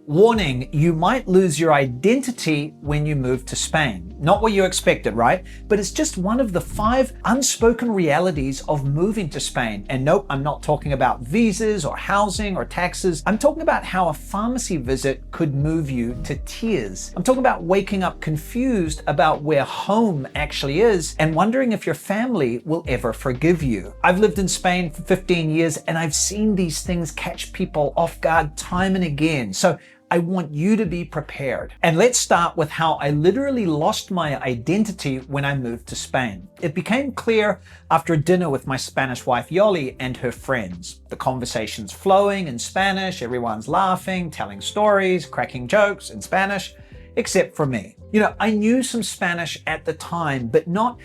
Warning, you might lose your identity when you move to Spain. Not what you expected, right? But it's just one of the 5 unspoken realities of moving to Spain. And nope, I'm not talking about visas or housing or taxes. I'm talking about how a pharmacy visit could move you to tears. I'm talking about waking up confused about where home actually is and wondering if your family will ever forgive you. I've lived in Spain for 15 years and I've seen these things catch people off guard time and again. So I want you to be prepared. And let's start with how I literally lost my identity when I moved to Spain. It became clear after dinner with my Spanish wife Yoli and her friends. The conversation's flowing in Spanish, everyone's laughing, telling stories, cracking jokes in Spanish, except for me. I knew some Spanish at the time, but not,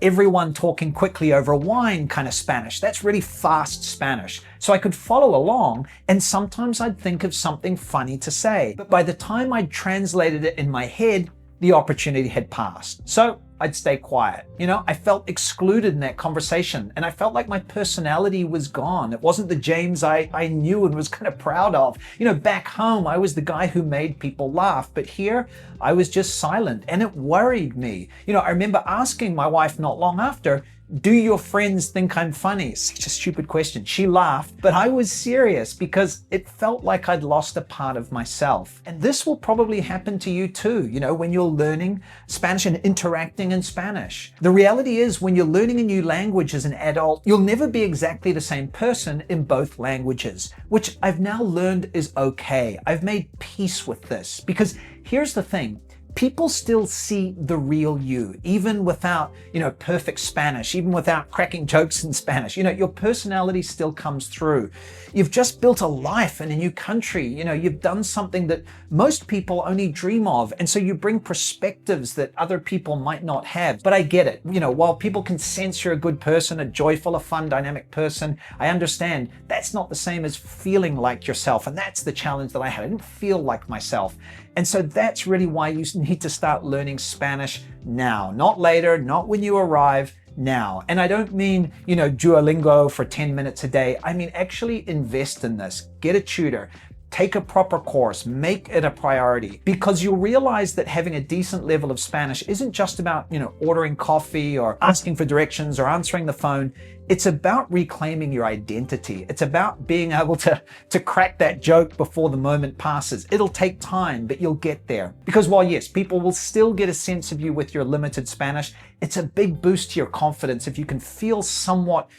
everyone talking quickly over wine kind of Spanish. That's really fast Spanish. So I could follow along, and sometimes I'd think of something funny to say. But by the time I'd translated it in my head, the opportunity had passed. So I'd stay quiet. I felt excluded in that conversation, and I felt like my personality was gone. It wasn't the James I knew and was kind of proud of. Back home, I was the guy who made people laugh, but here I was just silent, and it worried me. I remember asking my wife not long after, do your friends think I'm funny? Such a stupid question. She laughed, but I was serious because it felt like I'd lost a part of myself. And this will probably happen to you too, when you're learning Spanish and interacting in Spanish. The reality is when you're learning a new language as an adult, you'll never be exactly the same person in both languages, which I've now learned is okay. I've made peace with this because here's the thing. People still see the real you, even without, perfect Spanish, even without cracking jokes in Spanish. Your personality still comes through. You've just built a life in a new country. You've done something that most people only dream of. And so you bring perspectives that other people might not have. But I get it. While people can sense you're a good person, a joyful, a fun, dynamic person, I understand that's not the same as feeling like yourself. And that's the challenge that I had. I didn't feel like myself. And so that's really why you need to start learning Spanish now, not later, not when you arrive, now. And I don't mean, Duolingo for 10 minutes a day. I mean, actually invest in this. Get a tutor. Take a proper course, make it a priority, because you'll realize that having a decent level of Spanish isn't just about, ordering coffee or asking for directions or answering the phone. It's about reclaiming your identity. It's about being able to crack that joke before the moment passes. It'll take time, but you'll get there. Because while yes, people will still get a sense of you with your limited Spanish, it's a big boost to your confidence if you can feel somewhat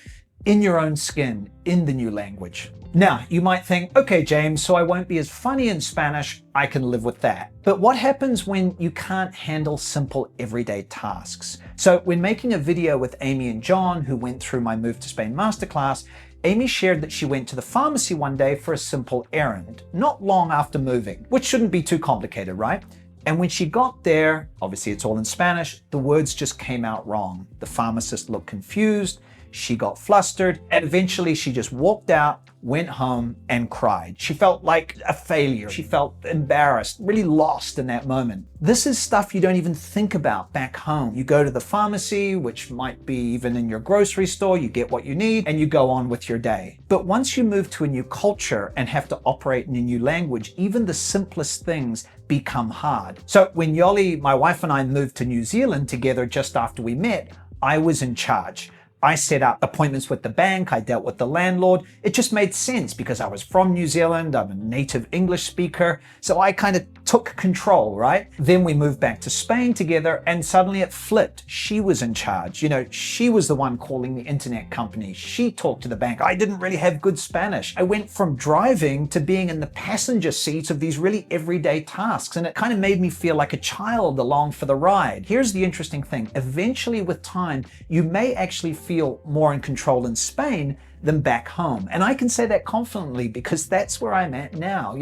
in your own skin in the new language. Now, you might think, okay, James, so I won't be as funny in Spanish. I can live with that. But what happens when you can't handle simple everyday tasks? So when making a video with Amy and John, who went through my Move to Spain masterclass, Amy shared that she went to the pharmacy one day for a simple errand, not long after moving, which shouldn't be too complicated, right? And when she got there, obviously it's all in Spanish, the words just came out wrong. The pharmacist looked confused, she got flustered, and eventually she just walked out, went home and cried. She felt like a failure. She felt embarrassed, really lost in that moment. This is stuff you don't even think about back home. You go to the pharmacy, which might be even in your grocery store, you get what you need, and you go on with your day. But once you move to a new culture and have to operate in a new language, even the simplest things become hard. So when Yoli, my wife, and I moved to New Zealand together just after we met, I was in charge. I set up appointments with the bank, I dealt with the landlord. It just made sense because I was from New Zealand, I'm a native English speaker, so I kind of took control, right? Then we moved back to Spain together and suddenly it flipped. She was in charge. She was the one calling the internet company. She talked to the bank. I didn't really have good Spanish. I went from driving to being in the passenger seat of these really everyday tasks, and it kind of made me feel like a child along for the ride. Here's the interesting thing. Eventually with time, you may actually feel more in control in Spain than back home. And I can say that confidently because that's where I'm at now.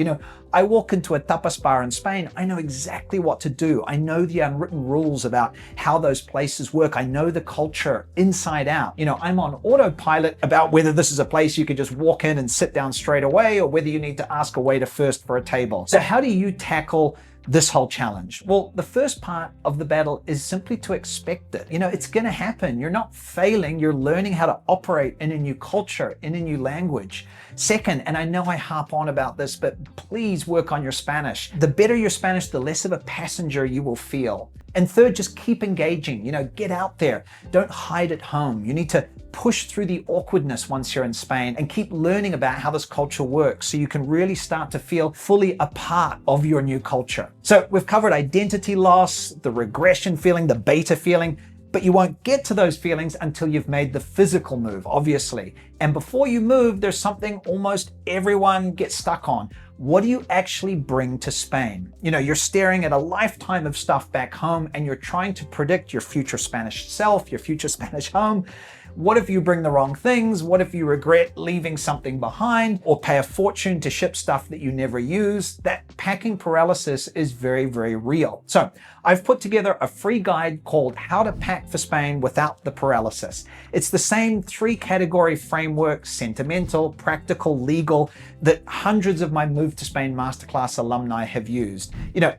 I walk into a tapas bar in Spain, I know exactly what to do. I know the unwritten rules about how those places work. I know the culture inside out. I'm on autopilot about whether this is a place you could just walk in and sit down straight away or whether you need to ask a waiter first for a table. So how do you tackle this whole challenge? Well, the first part of the battle is simply to expect it. It's going to happen. You're not failing. You're learning how to operate in a new culture, in a new language. Second, and I know I harp on about this, but please work on your Spanish. The better your Spanish, the less of a passenger you will feel. And third, just keep engaging. Get out there. Don't hide at home. You need to push through the awkwardness once you're in Spain and keep learning about how this culture works so you can really start to feel fully a part of your new culture. So we've covered identity loss, the regression feeling, the beta feeling, but you won't get to those feelings until you've made the physical move, obviously. And before you move, there's something almost everyone gets stuck on. What do you actually bring to Spain? You're staring at a lifetime of stuff back home and you're trying to predict your future Spanish self, your future Spanish home. What if you bring the wrong things? What if you regret leaving something behind or pay a fortune to ship stuff that you never use? That packing paralysis is very, very real. So I've put together a free guide called How to Pack for Spain Without the Paralysis. It's the same 3-category framework, sentimental, practical, legal, that hundreds of my Move to Spain Masterclass alumni have used.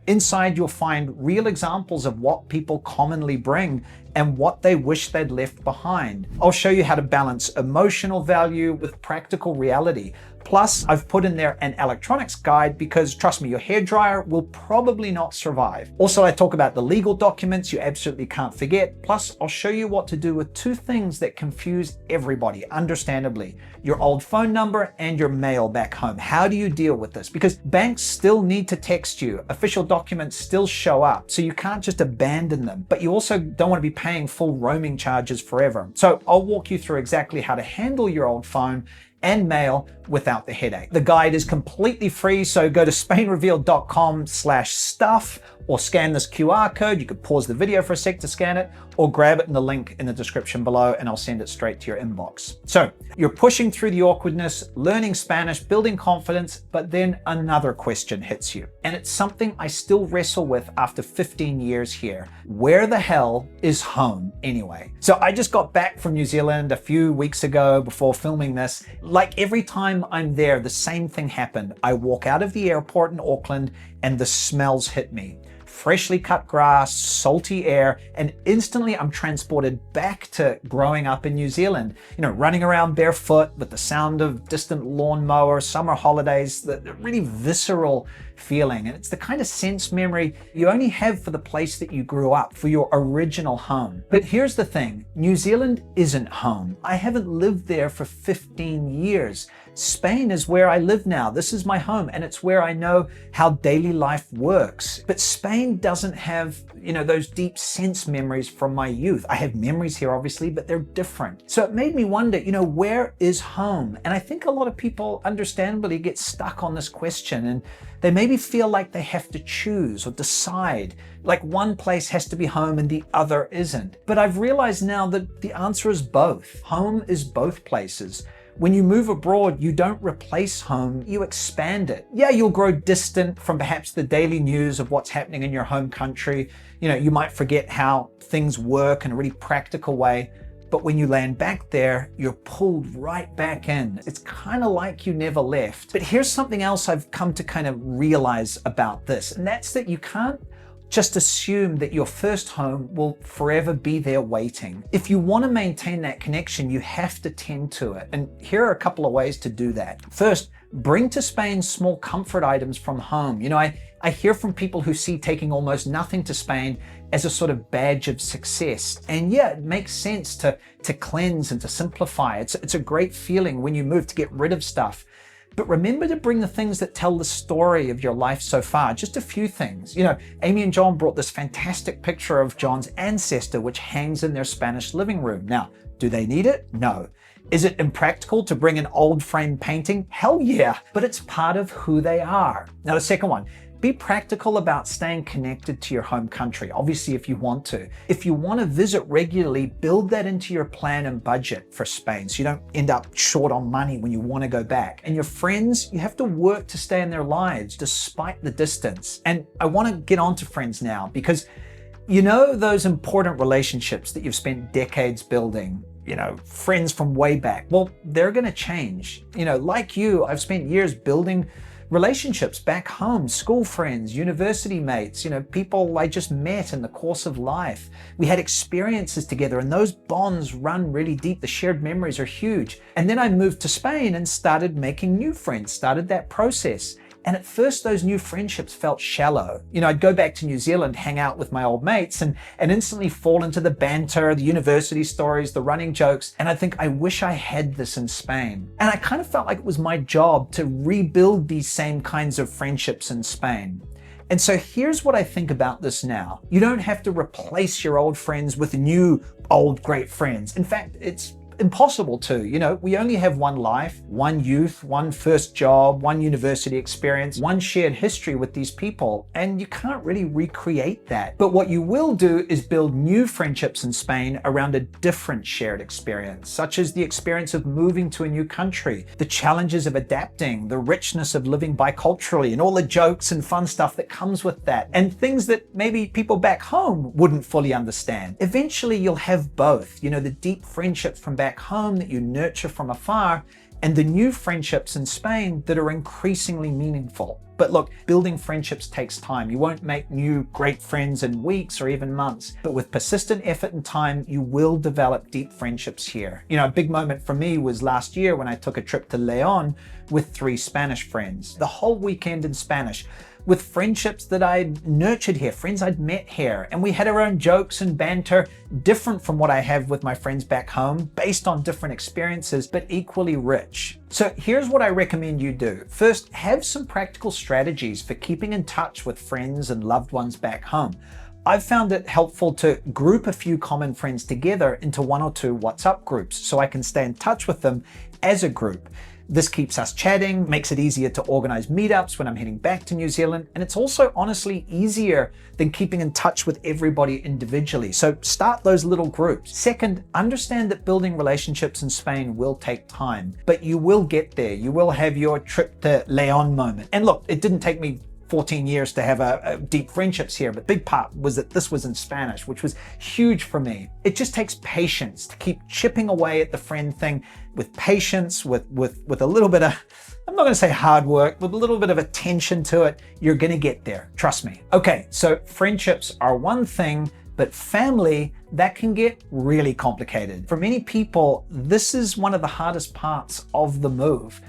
Inside you'll find real examples of what people commonly bring and what they wish they'd left behind. I'll show you how to balance emotional value with practical reality. Plus, I've put in there an electronics guide because, trust me, your hairdryer will probably not survive. Also, I talk about the legal documents you absolutely can't forget. Plus, I'll show you what to do with 2 things that confuse everybody, understandably. Your old phone number and your mail back home. How do you deal with this? Because banks still need to text you. Official documents still show up, so you can't just abandon them. But you also don't want to be paying full roaming charges forever. So I'll walk you through exactly how to handle your old phone and mail without the headache. The guide is completely free, so go to spainrevealed.com/stuff or scan this QR code. You could pause the video for a sec to scan it or grab it in the link in the description below and I'll send it straight to your inbox. So you're pushing through the awkwardness, learning Spanish, building confidence, but then another question hits you. And it's something I still wrestle with after 15 years here. Where the hell is home anyway? So I just got back from New Zealand a few weeks ago before filming this. Like every time I'm there, the same thing happened. I walk out of the airport in Auckland and the smells hit me. Freshly cut grass, salty air, and instantly I'm transported back to growing up in New Zealand. Running around barefoot with the sound of distant lawnmower, summer holidays, the really visceral feeling. And it's the kind of sense memory you only have for the place that you grew up, for your original home. But here's the thing, New Zealand isn't home. I haven't lived there for 15 years. Spain is where I live now. This is my home and it's where I know how daily life works. But Spain doesn't have, those deep sense memories from my youth. I have memories here obviously, but they're different. So it made me wonder, where is home? And I think a lot of people understandably get stuck on this question and they maybe feel like they have to choose or decide, like one place has to be home and the other isn't. But I've realized now that the answer is both. Home is both places. When you move abroad, you don't replace home, you expand it. Yeah, you'll grow distant from perhaps the daily news of what's happening in your home country. You might forget how things work in a really practical way. But when you land back there, you're pulled right back in. It's kind of like you never left. But here's something else I've come to kind of realize about this, and that's that you can't just assume that your first home will forever be there waiting. If you want to maintain that connection, you have to tend to it. And here are a couple of ways to do that. First, bring to Spain small comfort items from home. I hear from people who see taking almost nothing to Spain as a sort of badge of success. And yeah, it makes sense to cleanse and to simplify. It's a great feeling when you move to get rid of stuff. But remember to bring the things that tell the story of your life so far. Just a few things. Amy and John brought this fantastic picture of John's ancestor, which hangs in their Spanish living room. Now, do they need it? No. Is it impractical to bring an old frame painting? Hell yeah, but it's part of who they are. Now, the second one, be practical about staying connected to your home country, obviously if you want to. If you want to visit regularly, build that into your plan and budget for Spain so you don't end up short on money when you want to go back. And your friends, you have to work to stay in their lives despite the distance. And I want to get on to friends now because those important relationships that you've spent decades building, friends from way back, well, they're going to change. Like you, I've spent years building Relationships back home, school friends, university mates, people I just met in the course of life. We had experiences together and those bonds run really deep. The shared memories are huge. And then I moved to Spain and started making new friends, started that process. And at first, those new friendships felt shallow. I'd go back to New Zealand, hang out with my old mates, and instantly fall into the banter, the university stories, the running jokes. And I think, I wish I had this in Spain. And I kind of felt like it was my job to rebuild these same kinds of friendships in Spain. And so here's what I think about this now. You don't have to replace your old friends with new, old, great friends. In fact, it's impossible to. We only have one life, one youth, one first job, one university experience, one shared history with these people, and you can't really recreate that. But what you will do is build new friendships in Spain around a different shared experience, such as the experience of moving to a new country, the challenges of adapting, the richness of living biculturally, and all the jokes and fun stuff that comes with that, and things that maybe people back home wouldn't fully understand. Eventually, you'll have both, the deep friendships from back home that you nurture from afar, and the new friendships in Spain that are increasingly meaningful. But look, building friendships takes time. You won't make new great friends in weeks or even months, but with persistent effort and time, you will develop deep friendships here. A big moment for me was last year when I took a trip to León with 3 Spanish friends. The whole weekend in Spanish, with friendships that I'd nurtured here, friends I'd met here, and we had our own jokes and banter, different from what I have with my friends back home, based on different experiences, but equally rich. So here's what I recommend you do. First, have some practical strategies for keeping in touch with friends and loved ones back home. I've found it helpful to group a few common friends together into 1 or 2 WhatsApp groups so I can stay in touch with them as a group. This keeps us chatting, makes it easier to organize meetups when I'm heading back to New Zealand, and it's also honestly easier than keeping in touch with everybody individually. So start those little groups. Second, understand that building relationships in Spain will take time, but you will get there. You will have your trip to León moment. And look, it didn't take me 14 years to have a deep friendships here, but big part was that this was in Spanish, which was huge for me. It just takes patience to keep chipping away at the friend thing with patience, with a little bit of, I'm not gonna say hard work, with a little bit of attention to it. You're gonna get there, trust me. Okay, so friendships are one thing, but family, that can get really complicated. For many people, this is one of the hardest parts of the move.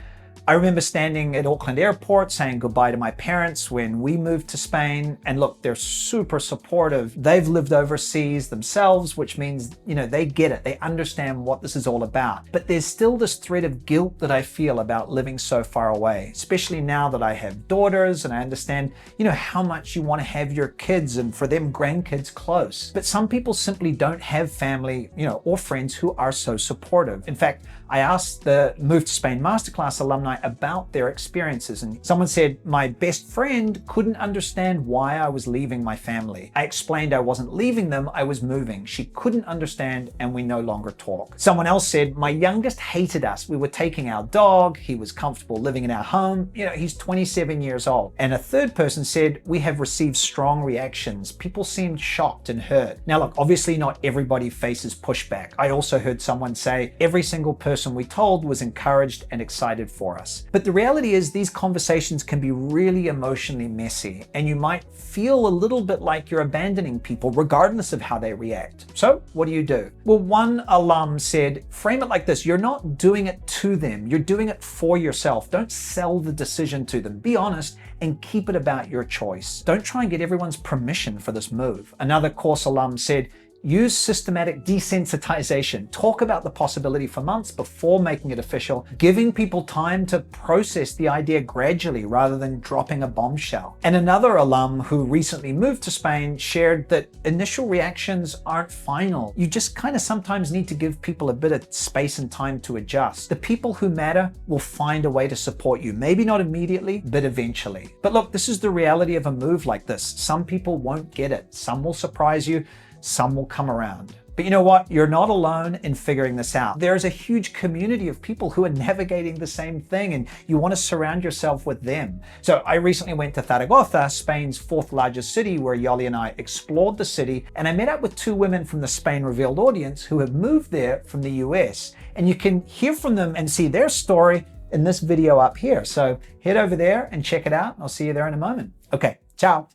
I remember standing at Auckland Airport saying goodbye to my parents when we moved to Spain. And look, they're super supportive. They've lived overseas themselves, which means, they get it. They understand what this is all about. But there's still this thread of guilt that I feel about living so far away, especially now that I have daughters and I understand, how much you want to have your kids and for them grandkids close. But some people simply don't have family, or friends who are so supportive. In fact, I asked the Move to Spain Masterclass alumni about their experiences, and someone said, my best friend couldn't understand why I was leaving my family. I explained I wasn't leaving them, I was moving. She couldn't understand and we no longer talk. Someone else said, my youngest hated us. We were taking our dog, he was comfortable living in our home. He's 27 years old. And a third person said, we have received strong reactions. People seemed shocked and hurt. Now look, obviously not everybody faces pushback. I also heard someone say, every single person we told was encouraged and excited for us. But the reality is these conversations can be really emotionally messy, and you might feel a little bit like you're abandoning people regardless of how they react. So what do you do? Well, one alum said, frame it like this: you're not doing it to them, you're doing it for yourself. Don't sell the decision to them. Be honest and keep it about your choice. Don't try and get everyone's permission for this move. Another course alum said, use systematic desensitization. Talk about the possibility for months before making it official, giving people time to process the idea gradually rather than dropping a bombshell. And another alum who recently moved to Spain shared that initial reactions aren't final. You just kind of sometimes need to give people a bit of space and time to adjust. The people who matter will find a way to support you. Maybe not immediately, but eventually. But look, this is the reality of a move like this. Some people won't get it. Some will surprise you. Some will come around. But you know what? You're not alone in figuring this out. There's a huge community of people who are navigating the same thing, and you want to surround yourself with them. So I recently went to Zaragoza, Spain's 4th largest city, where Yoli and I explored the city, and I met up with 2 women from the Spain Revealed audience who have moved there from the US. And you can hear from them and see their story in this video up here. So head over there and check it out. I'll see you there in a moment. Okay, ciao.